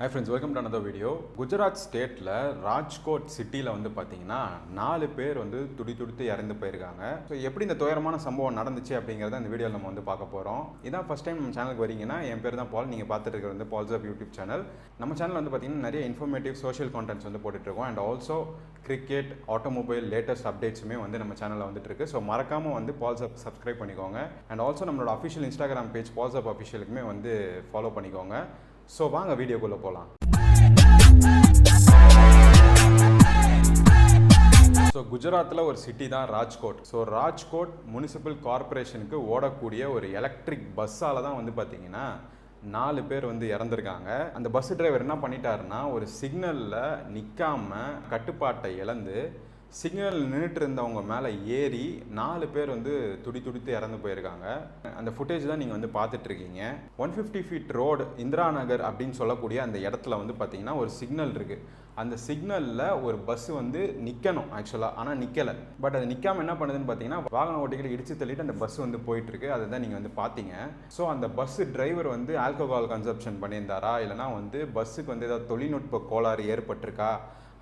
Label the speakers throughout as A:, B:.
A: Hi friends, welcome to another video. Gujarat ஸ்டேட்டில் ராஜ்கோட் சிட்டியில் வந்து பார்த்தீங்கன்னா 4 பேர் வந்து துடித்து இறந்து போயிருக்காங்க. ஸோ எப்படி இந்த துயரமான சம்பவம் நடந்துச்சு அப்படிங்கிறத இந்த வீடியோவில் நம்ம வந்து பார்க்க போகிறோம். இதான் ஃபஸ்ட் டைம் நம்ம சேனலுக்கு வரீங்கன்னா என் பேர் தான் பால். நீங்கள் பார்த்துட்டு இருக்கிறது வந்து பால்ஸ் ஆஃப் யூடியூப் சேனல். நம்ம சேனல் வந்து பார்த்தீங்கன்னா நிறைய இன்ஃபர்மேட்டிவ் சோஷியல் கான்டென்ட்ஸ் வந்து போட்டுட்ருக்கோம். And also cricket, automobile latest அப்டேட்ஸுமே வந்து நம்ம சேனலில் வந்துட்டு இருக்கு. ஸோ மறக்காமல் வந்து பால்ஸ் ஆப் சப்ஸ்கிரைப் பண்ணிக்கோங்க. அண்ட் ஆல்சோ நம்மளோட official Instagram page balls of அஃபிஷியலுக்குமே வந்து ஃபாலோ பண்ணிக்கோங்க. ஸோ வாங்க வீடியோக்குள்ளே போகலாம். ஸோ குஜராத்தில் ஒரு சிட்டி தான் ராஜ்கோட். ஸோ ராஜ்கோட் முனிசிபல் கார்பரேஷனுக்கு ஓடக்கூடிய ஒரு எலக்ட்ரிக் பஸ்ஸால் தான் வந்து பார்த்தீங்கன்னா 4 பேர் வந்து இறந்துருக்காங்க. அந்த பஸ் டிரைவர் என்ன பண்ணிட்டாருன்னா ஒரு சிக்னலில் நிற்காம கட்டுப்பாட்டை இழந்து சிக்னல் நின்றுட்டு இருந்தவங்க மேலே ஏறி 4 பேர் வந்து துடித்து இறந்து போயிருக்காங்க. அந்த ஃபுட்டேஜ் தான் நீங்கள் வந்து பார்த்துட்ருக்கீங்க. 150 ஃபீட் ரோடு இந்திரா நகர் அப்படின்னு சொல்லக்கூடிய அந்த இடத்துல வந்து பார்த்தீங்கன்னா ஒரு சிக்னல் இருக்குது. அந்த சிக்னலில் ஒரு பஸ் வந்து நிற்கணும் ஆக்சுவலாக, ஆனால் நிற்கலை. பட் அது நிற்காமல் என்ன பண்ணுதுன்னு பார்த்தீங்கன்னா வாகன ஓட்டிகளை இடித்து தள்ளிட்டு அந்த பஸ் வந்து போயிட்டுருக்கு. அதை தான் நீங்கள் வந்து பார்த்தீங்க. ஸோ அந்த பஸ் டிரைவர் வந்து ஆல்கஹால் கன்சப்ஷன் பண்ணியிருந்தாரா, இல்லைனா வந்து பஸ்ஸுக்கு வந்து ஏதாவது தொழில்நுட்ப கோளாறு ஏற்பட்டிருக்கா,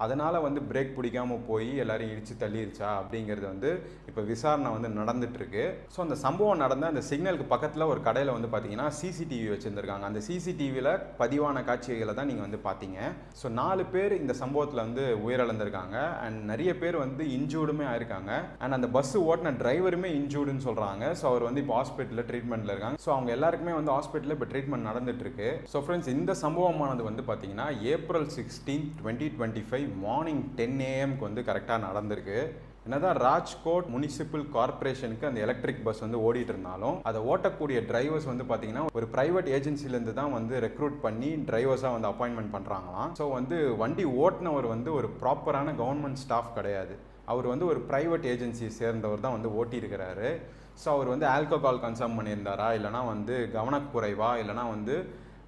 A: அதனால் வந்து பிரேக் பிடிக்காமல் போய் எல்லாரையும் இடித்து தள்ளிடுச்சா அப்படிங்கிறது வந்து இப்போ விசாரணை வந்து நடந்துட்டுருக்கு. ஸோ அந்த சம்பவம் நடந்த அந்த சிக்னலுக்கு பக்கத்தில் ஒரு கடையில் வந்து பார்த்தீங்கன்னா சிசிடிவி வச்சுருந்துருக்காங்க. அந்த சிசிடிவியில் பதிவான காட்சிகளை தான் நீங்கள் வந்து பார்த்தீங்க. ஸோ 4 பேர் இந்த சம்பவத்தில் வந்து உயிரிழந்திருக்காங்க. அண்ட் நிறைய பேர் வந்து இன்ஜூர்டுமே ஆயிருக்காங்க. அண்ட் அந்த பஸ் ஓட்டின டிரைவருமே இன்ஜூர்டுன்னு சொல்கிறாங்க. ஸோ அவர் வந்து இப்போ ஹாஸ்பிட்டலில் ட்ரீட்மெண்ட்டில் இருக்காங்க. ஸோ அவங்க எல்லாருக்குமே வந்து ஹாஸ்பிட்டலில் இப்போ ட்ரீட்மெண்ட் நடந்துட்டுருக்கு. ஸோ ஃப்ரெண்ட்ஸ், இந்த சம்பவமானது வந்து பார்த்தீங்கன்னா April 16, 2025 மார்னிங் 10 AM வந்து கரெக்டாக நடந்திருக்கு. என்னதான் ராஜ்கோட் முனிசிபல் கார்பரேஷனுக்கு அந்த எலக்ட்ரிக் பஸ் வந்து ஓடிட்டு இருந்தாலும் அதை ஓட்டக்கூடிய டிரைவர்ஸ் வந்து பார்த்தீங்கன்னா ஒரு பிரைவேட் ஏஜென்சிலேருந்து தான் வந்து ரெக்ரூட் பண்ணி டிரைவர்ஸாக வந்து அப்பாயின்மெண்ட் பண்ணுறாங்களாம். ஸோ வந்து வண்டி ஓட்டினவர் வந்து ஒரு ப்ராப்பரான கவர்மெண்ட் ஸ்டாஃப் கிடையாது. அவர் வந்து ஒரு ப்ரைவேட் ஏஜென்சியை சேர்ந்தவர் தான் வந்து ஓட்டியிருக்கிறாரு. ஸோ அவர் வந்து ஆல்கஹால் கன்சம் பண்ணியிருந்தாரா, இல்லைனா வந்து கவனக்குறைவா, இல்லைனா வந்து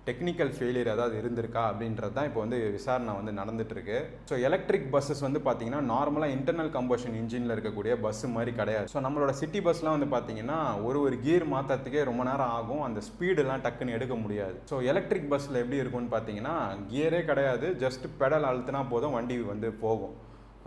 A: டெக்னிக்கல் ஃபெயிலியர் ஏதாவது இருந்திருக்கா அப்படின்றது தான் இப்போ வந்து விசாரணை வந்து நடந்துட்டுருக்கு. ஸோ எலக்ட்ரிக் பஸ்ஸஸ் வந்து பார்த்தீங்கன்னா நார்மலாக இன்டர்னல் கம்பஷன் இன்ஜினில் இருக்கக்கூடிய பஸ்ஸு மாதிரி கிடையாது. ஸோ நம்மளோட சிட்டி பஸ்லாம் வந்து பார்த்தீங்கன்னா ஒரு கியர் மாற்றத்துக்கே ரொம்ப நேரம் ஆகும். அந்த ஸ்பீடெல்லாம் டக்குன்னு எடுக்க முடியாது. ஸோ எலக்ட்ரிக் பஸ்ஸில் எப்படி இருக்கும்னு பார்த்தீங்கன்னா கியரே கிடையாது, ஜஸ்ட் பெடல் அழுத்தினா போதும் வண்டி வந்து போகும்.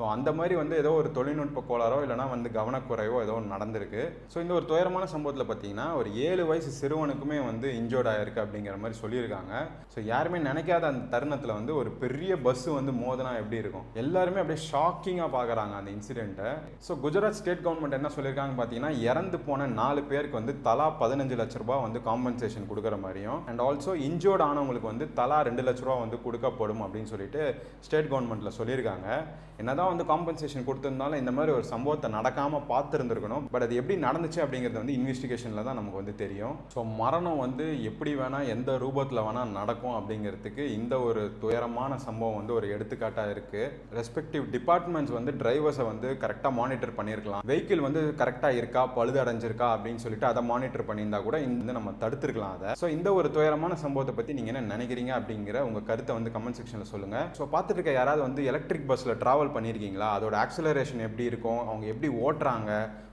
A: ஸோ அந்த மாதிரி வந்து ஏதோ ஒரு தொழில்நுட்ப கோளாறோ இல்லைனா வந்து கவனக்குறைவோ ஏதோ ஒன்று நடந்திருக்கு. ஸோ இந்த ஒரு துயரமான சம்பவத்தில் பார்த்தீங்கன்னா ஒரு 7 வயசு சிறுவனுக்குமே வந்து இன்ஜோர்ட் ஆகிருக்கு அப்படிங்கிற மாதிரி சொல்லியிருக்காங்க. ஸோ யாருமே நினைக்காத அந்த தருணத்தில் வந்து ஒரு பெரிய பஸ்ஸு வந்து மோதினா எப்படி இருக்கும், எல்லாருமே அப்படியே ஷாக்கிங்காக பார்க்குறாங்க அந்த இன்சிடெண்ட்டை. ஸோ குஜராத் ஸ்டேட் கவர்மெண்ட் என்ன சொல்லியிருக்காங்கன்னு பார்த்தீங்கன்னா இறந்து போன 4 பேருக்கு வந்து தலா 15 லட்ச ரூபா வந்து காம்பன்சேஷன் கொடுக்குற மாதிரியும், அண்ட் ஆல்சோ இன்ஜோர்ட் ஆனவங்களுக்கு வந்து தலா 2 லட்ச ரூபா வந்து கொடுக்கப்படும் அப்படின்னு சொல்லிட்டு ஸ்டேட் கவர்மெண்ட்டில் சொல்லியிருக்காங்க. என்னதான் வந்து காம்பன்சேஷன் கொடுத்திருந்தாலும் இந்த மாதிரி ஒரு சம்பவத்தை நடக்காமல் பார்த்துருந்துருக்கணும். பட் அது எப்படி நடந்துச்சு அப்படிங்கிறது வந்து இன்வெஸ்டிகேஷனில் தான் நமக்கு வந்து தெரியும். ஸோ மரணம் வந்து எப்படி வேணால் எந்த ரூபத்தில் வேணால் நடக்கும் அப்படிங்கிறதுக்கு இந்த ஒரு துயரமான சம்பவம் வந்து ஒரு எடுத்துக்காட்டாக இருக்குது. ரெஸ்பெக்டிவ் டிபார்ட்மெண்ட்ஸ் வந்து டிரைவர்ஸை வந்து கரெக்டாக மானிட்டர் பண்ணியிருக்கலாம். வெஹிக்கிள் வந்து கரெக்டாக இருக்கா, பழுது அடைஞ்சிருக்கா அப்படின்னு சொல்லிட்டு அதை மானிட்டர் பண்ணியிருந்தா கூட இந்த நம்ம தடுத்துருக்கலாம் அதை. ஸோ இந்த ஒரு துயரமான சம்பவத்தை பற்றி நீங்கள் என்ன நினைக்கிறீங்க அப்படிங்கிற உங்கள் கருத்தை வந்து கமெண்ட் செக்ஷனில் சொல்லுங்கள். ஸோ பார்த்துட்டு இருக்க யாராவது வந்து எலக்ட்ரிக் பஸ்ஸில் ட்ராவல் பண்ணியிருக்கீங்களா, அதோட ஆக்சலரேஷன் எப்படி இருக்கும், அவங்க எப்படி ஓட்டுறாங்க,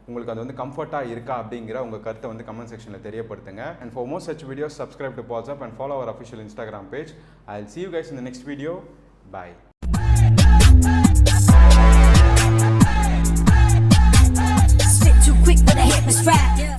A: உங்களுக்கு அது வந்து கம்ஃபர்ட்டாக இருக்கா அப்படிங்கிற உங்கள் கருத்தை வந்து கமெண்ட் செக்ஷனில் தெரியப்படுத்துங்க. And for more such videos subscribe to pals up and follow our official Instagram page. I'll see you guys in the next video. Bye.
B: Spit too quick when I hit my strap.